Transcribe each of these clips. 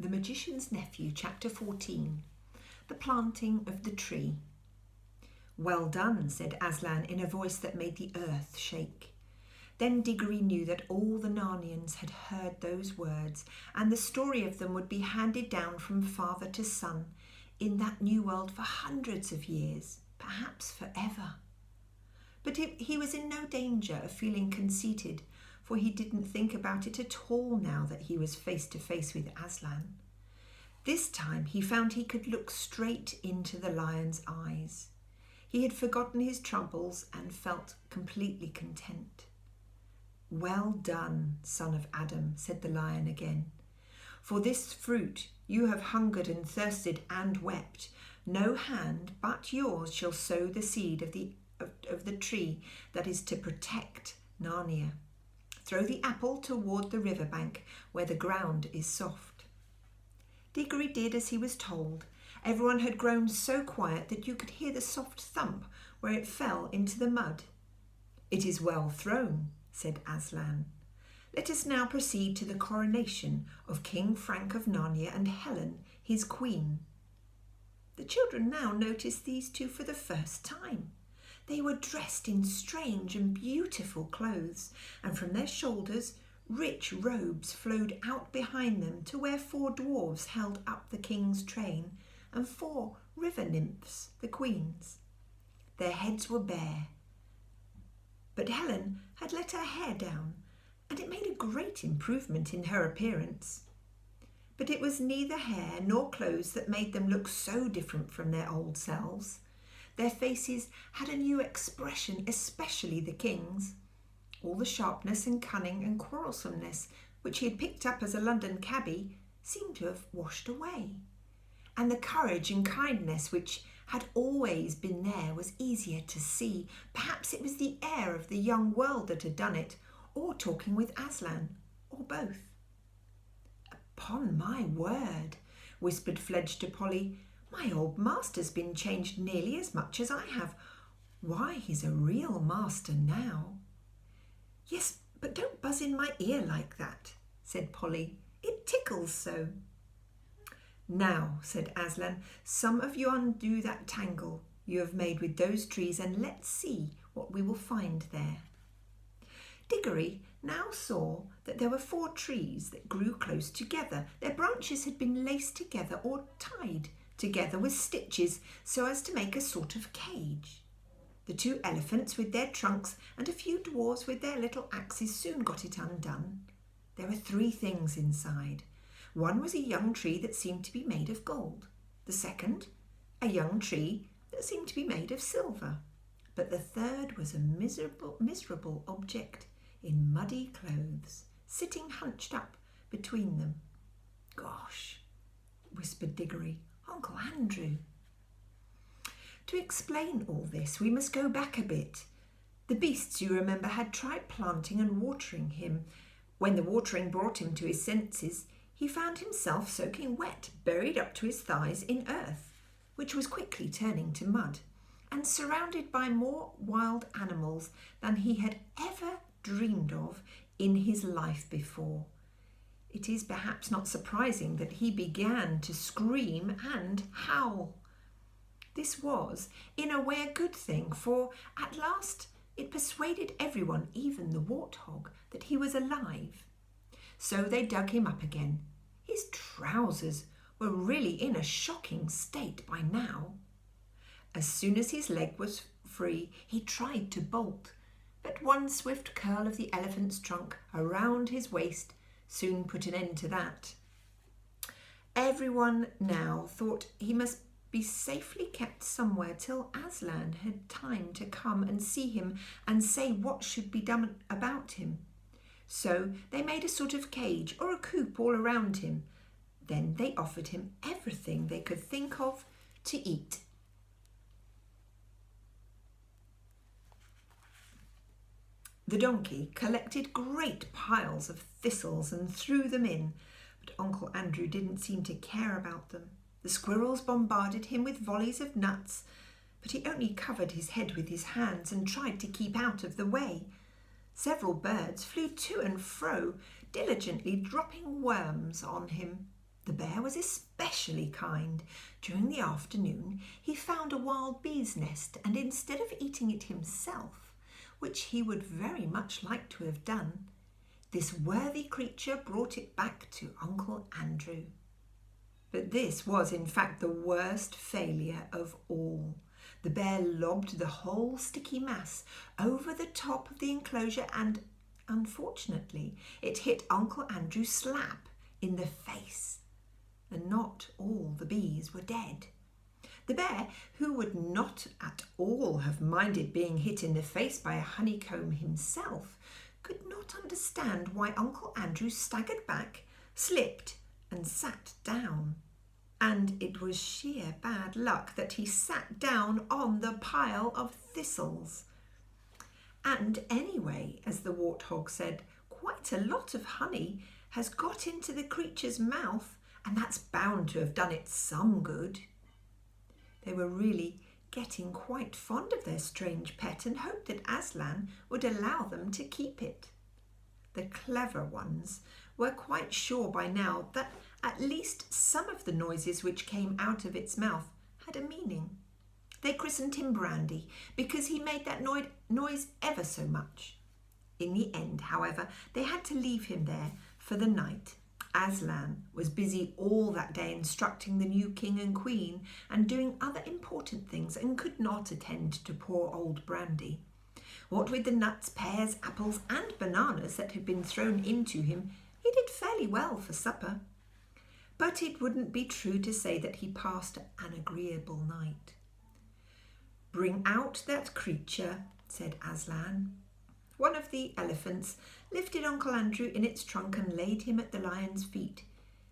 The Magician's Nephew, Chapter 14. The Planting of the Tree. "Well done," said Aslan in a voice that made the earth shake. Then Diggory knew that all the Narnians had heard those words, and the story of them would be handed down from father to son in that new world for hundreds of years, perhaps forever. But he was in no danger of feeling conceited, for he didn't think about it at all now that he was face to face with Aslan. This time he found he could look straight into the lion's eyes. He had forgotten his troubles and felt completely content. "Well done, son of Adam," said the lion again. "For this fruit you have hungered and thirsted and wept. No hand but yours shall sow the seed of the tree that is to protect Narnia. Throw the apple toward the riverbank where the ground is soft." Diggory did as he was told. Everyone had grown so quiet that you could hear the soft thump where it fell into the mud. "It is well thrown," said Aslan. "Let us now proceed to the coronation of King Frank of Narnia and Helen, his queen." The children now noticed these two for the first time. They were dressed in strange and beautiful clothes, and from their shoulders rich robes flowed out behind them to where 4 dwarves held up the king's train and 4 river nymphs, the queens. Their heads were bare, but Helen had let her hair down, and it made a great improvement in her appearance. But it was neither hair nor clothes that made them look so different from their old selves. Their faces had a new expression, especially the king's. All the sharpness and cunning and quarrelsomeness which he had picked up as a London cabby seemed to have washed away, and the courage and kindness which had always been there was easier to see. Perhaps it was the air of the young world that had done it, or talking with Aslan, or both. "Upon my word," whispered Fledge to Polly, "my old master's been changed nearly as much as I have. Why, he's a real master now." "Yes, but don't buzz in my ear like that," said Polly. "It tickles so." "Now," said Aslan, "some of you undo that tangle you have made with those trees, and let's see what we will find there." Diggory now saw that there were 4 trees that grew close together. Their branches had been laced together or tied together with stitches so as to make a sort of cage. The 2 elephants with their trunks and a few dwarves with their little axes soon got it undone. There were 3 things inside. One was a young tree that seemed to be made of gold. The second, a young tree that seemed to be made of silver. But the third was a miserable object in muddy clothes, sitting hunched up between them. "Gosh," whispered Diggory, "Uncle Andrew." To explain all this, we must go back a bit. The beasts, you remember, had tried planting and watering him. When the watering brought him to his senses, he found himself soaking wet, buried up to his thighs in earth, which was quickly turning to mud, and surrounded by more wild animals than he had ever dreamed of in his life before. It is perhaps not surprising that he began to scream and howl. This was, in a way, a good thing, for at last it persuaded everyone, even the warthog, that he was alive. So they dug him up again. His trousers were really in a shocking state by now. As soon as his leg was free, he tried to bolt, but one swift curl of the elephant's trunk around his waist soon put an end to that. Everyone now thought he must be safely kept somewhere till Aslan had time to come and see him and say what should be done about him. So they made a sort of cage or a coop all around him. Then they offered him everything they could think of to eat. The donkey collected great piles of thistles and threw them in, but Uncle Andrew didn't seem to care about them. The squirrels bombarded him with volleys of nuts, but he only covered his head with his hands and tried to keep out of the way. Several birds flew to and fro, diligently dropping worms on him. The bear was especially kind. During the afternoon, he found a wild bee's nest, and instead of eating it himself, which he would very much like to have done, this worthy creature brought it back to Uncle Andrew. But this was in fact the worst failure of all. The bear lobbed the whole sticky mass over the top of the enclosure and, unfortunately, it hit Uncle Andrew slap in the face. And not all the bees were dead. The bear, who would not at all have minded being hit in the face by a honeycomb himself, could not understand why Uncle Andrew staggered back, slipped, and sat down. And it was sheer bad luck that he sat down on the pile of thistles. And anyway, as the warthog said, quite a lot of honey has got into the creature's mouth, and that's bound to have done it some good. They were really getting quite fond of their strange pet and hoped that Aslan would allow them to keep it. The clever ones were quite sure by now that at least some of the noises which came out of its mouth had a meaning. They christened him Brandy because he made that noise ever so much. In the end, however, they had to leave him there for the night. Aslan was busy all that day instructing the new king and queen and doing other important things and could not attend to poor old Brandy. What with the nuts, pears, apples and bananas that had been thrown into him, he did fairly well for supper. But it wouldn't be true to say that he passed an agreeable night. "Bring out that creature," said Aslan. One of the elephants lifted Uncle Andrew in its trunk and laid him at the lion's feet.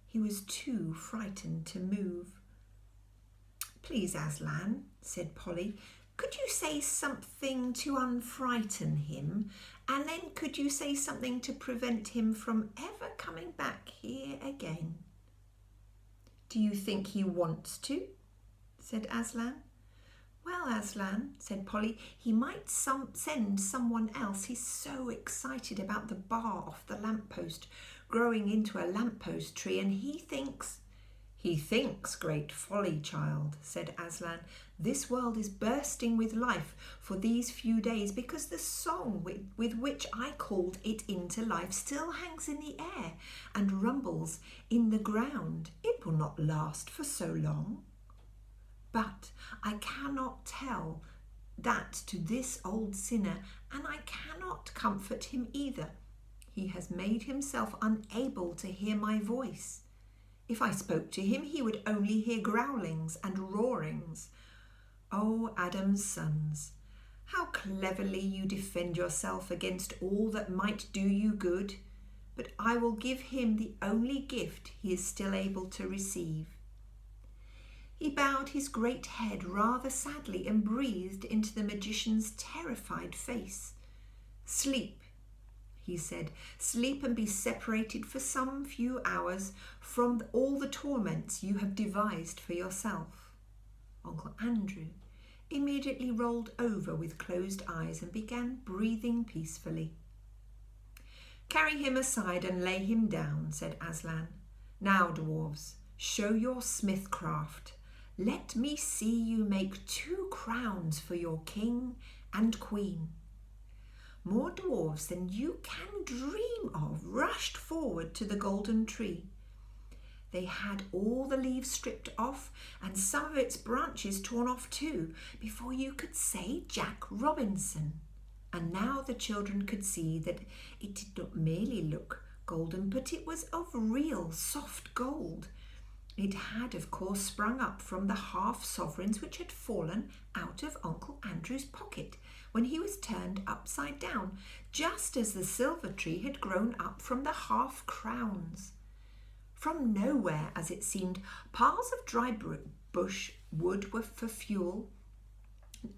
He was too frightened to move. "Please, Aslan," said Polly, "could you say something to unfrighten him? And then could you say something to prevent him from ever coming back here again?" "Do you think he wants to?" said Aslan. "Well, Aslan," said Polly, "he might send someone else. He's so excited about the bar off the lamppost growing into a lamppost tree, and he thinks—" "He thinks great folly, child," said Aslan. "This world is bursting with life for these few days because the song with which I called it into life still hangs in the air and rumbles in the ground. It will not last for so long. But I cannot tell that to this old sinner, and I cannot comfort him either. He has made himself unable to hear my voice. If I spoke to him, he would only hear growlings and roarings. Oh, Adam's sons, how cleverly you defend yourself against all that might do you good, but I will give him the only gift he is still able to receive." He bowed his great head rather sadly and breathed into the magician's terrified face. "Sleep," he said, "sleep and be separated for some few hours from all the torments you have devised for yourself." Uncle Andrew immediately rolled over with closed eyes and began breathing peacefully. "Carry him aside and lay him down," said Aslan. "Now, dwarves, show your smithcraft. Let me see you make 2 crowns for your king and queen." More dwarves than you can dream of rushed forward to the golden tree. They had all the leaves stripped off and some of its branches torn off too, before you could say Jack Robinson. And now the children could see that it did not merely look golden, but it was of real soft gold. It had, of course, sprung up from the half-sovereigns which had fallen out of Uncle Andrew's pocket when he was turned upside down, just as the silver tree had grown up from the half-crowns. From nowhere, as it seemed, piles of dry bush wood were for fuel.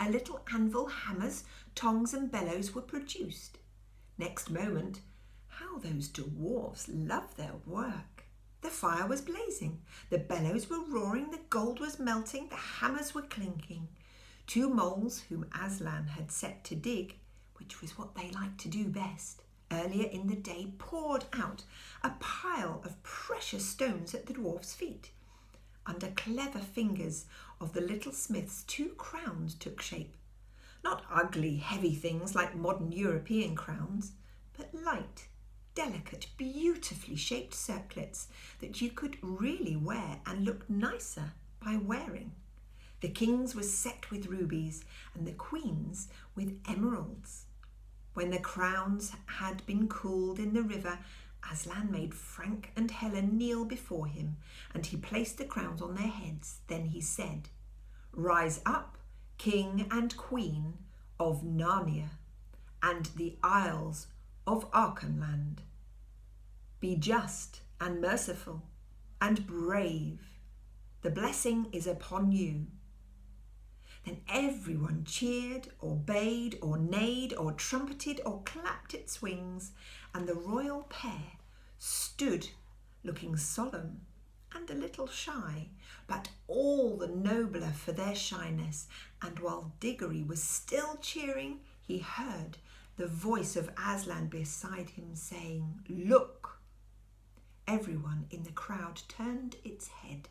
A little anvil, hammers, tongs and bellows were produced. Next moment, how those dwarfs loved their work! The fire was blazing, the bellows were roaring, the gold was melting, the hammers were clinking. 2 moles, whom Aslan had set to dig, which was what they liked to do best, earlier in the day, poured out a pile of precious stones at the dwarf's feet. Under clever fingers of the little smiths, 2 crowns took shape. Not ugly, heavy things like modern European crowns, but light, delicate, beautifully shaped circlets that you could really wear and look nicer by wearing. The king's was set with rubies and the queen's with emeralds. When the crowns had been cooled in the river, Aslan made Frank and Helen kneel before him, and he placed the crowns on their heads. Then he said, "Rise up, King and Queen of Narnia and the Isles of Archenland. Be just and merciful and brave. The blessing is upon you." Then everyone cheered or bayed or neighed or trumpeted or clapped its wings, and the royal pair stood looking solemn and a little shy, but all the nobler for their shyness. And while Diggory was still cheering, he heard the voice of Aslan beside him saying, "Look." Everyone in the crowd turned its head,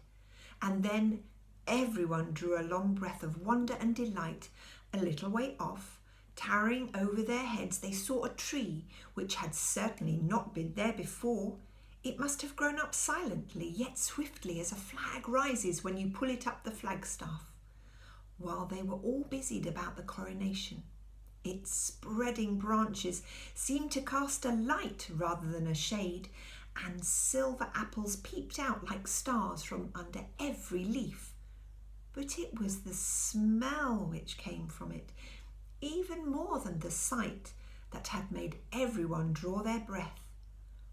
and then everyone drew a long breath of wonder and delight. A little way off, towering over their heads, they saw a tree which had certainly not been there before. It must have grown up silently, yet swiftly, as a flag rises when you pull it up the flagstaff. While they were all busied about the coronation, its spreading branches seemed to cast a light rather than a shade, and silver apples peeped out like stars from under every leaf. But it was the smell which came from it, even more than the sight, that had made everyone draw their breath.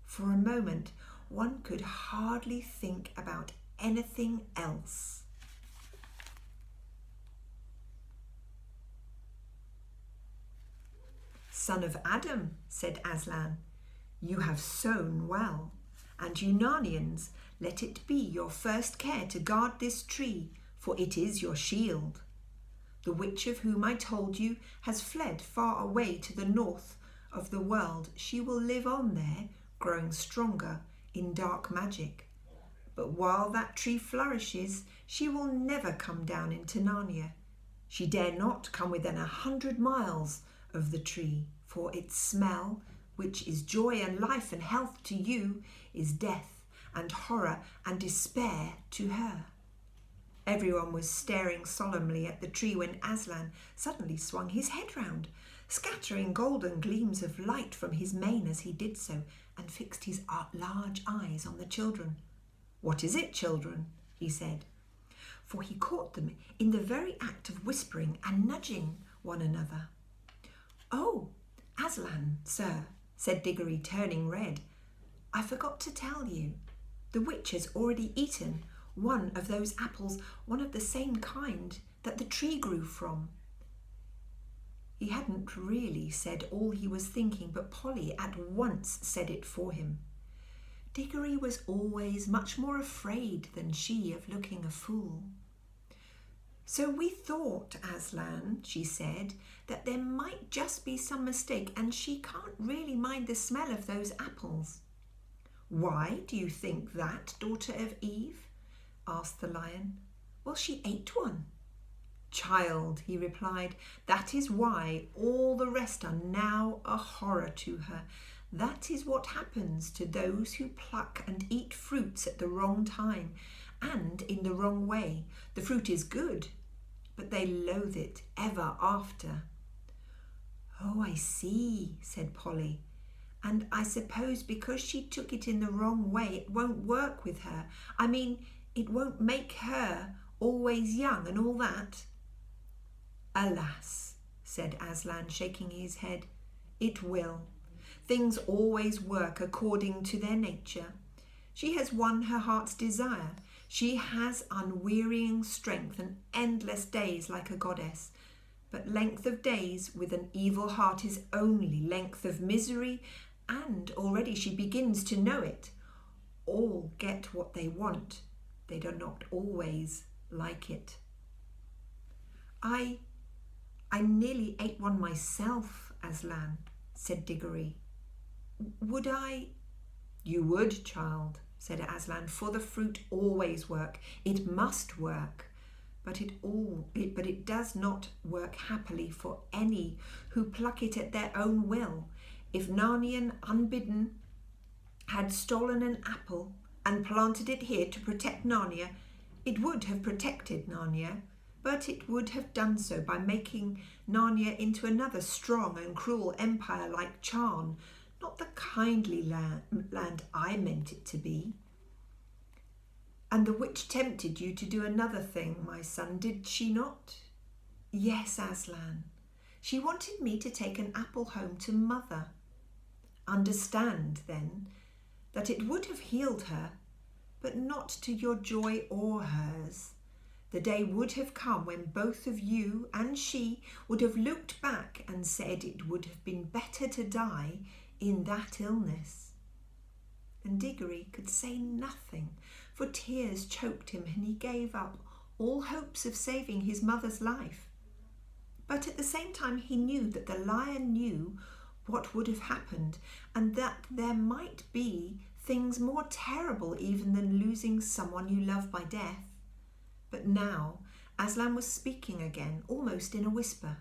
For a moment, one could hardly think about anything else. "Son of Adam," said Aslan, "you have sown well, and you Narnians, let it be your first care to guard this tree, for it is your shield. The witch of whom I told you has fled far away to the north of the world. She will live on there, growing stronger in dark magic. But while that tree flourishes, she will never come down into Narnia. She dare not come within 100 miles of the tree, for its smell, which is joy and life and health to you, is death and horror and despair to her." Everyone was staring solemnly at the tree when Aslan suddenly swung his head round, scattering golden gleams of light from his mane as he did so, and fixed his large eyes on the children. "What is it, children?" he said, for he caught them in the very act of whispering and nudging one another. "Oh, Aslan, sir," said Diggory, turning red, "I forgot to tell you. The witch has already eaten one of those apples, one of the same kind that the tree grew from." He hadn't really said all he was thinking, but Polly at once said it for him. Diggory was always much more afraid than she of looking a fool. "So we thought, Aslan," she said, "that there might just be some mistake, and she can't really mind the smell of those apples." "Why do you think that, daughter of Eve?" asked the lion. "Well, she ate one." "Child," he replied, "that is why all the rest are now a horror to her. That is what happens to those who pluck and eat fruits at the wrong time and in the wrong way. The fruit is good, but they loathe it ever after." "Oh, I see," said Polly. "And I suppose because she took it in the wrong way, it won't work with her. I mean, it won't make her always young and all that." "Alas," said Aslan, shaking his head, "it will. Things always work according to their nature. She has won her heart's desire. She has unwearying strength and endless days like a goddess. But length of days with an evil heart is only length of misery, and already she begins to know it. All get what they want. They do not always like it." I nearly ate one myself, Aslan," said Diggory. Would I? You would, child, said Aslan, for the fruit always work. It must work. But it does not work happily for any who pluck it at their own will. If Narnian, unbidden, had stolen an apple and planted it here to protect Narnia, it would have protected Narnia, but it would have done so by making Narnia into another strong and cruel empire like Charn, not the kindly land I meant it to be. And the witch tempted you to do another thing, my son, did she not? Yes, Aslan. She wanted me to take an apple home to Mother. Understand, then, that it would have healed her, but not to your joy or hers. The day would have come when both of you and she would have looked back and said it would have been better to die in that illness. And Diggory could say nothing, for tears choked him and he gave up all hopes of saving his mother's life. But at the same time he knew that the lion knew what would have happened, and that there might be things more terrible even than losing someone you love by death. But now Aslan was speaking again, almost in a whisper.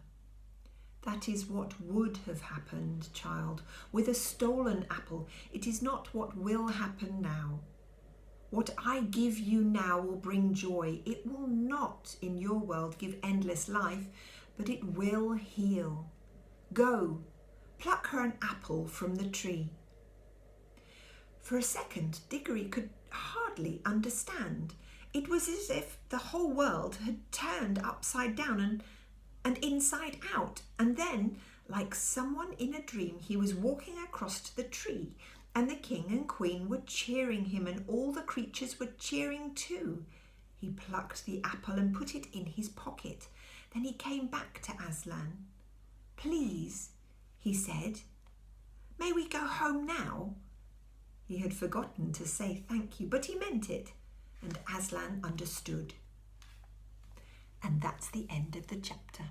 That is what would have happened, child, with a stolen apple. It is not what will happen now. What I give you now will bring joy. It will not, in your world, give endless life, but it will heal. Go, pluck her an apple from the tree. For a second, Diggory could hardly understand. It was as if the whole world had turned upside down and inside out, and then, like someone in a dream, he was walking across to the tree, and the king and queen were cheering him, and all the creatures were cheering too. He plucked the apple and put it in his pocket. Then he came back to Aslan. Please, he said, may we go home now? He had forgotten to say thank you, but he meant it, and Aslan understood. And that's the end of the chapter.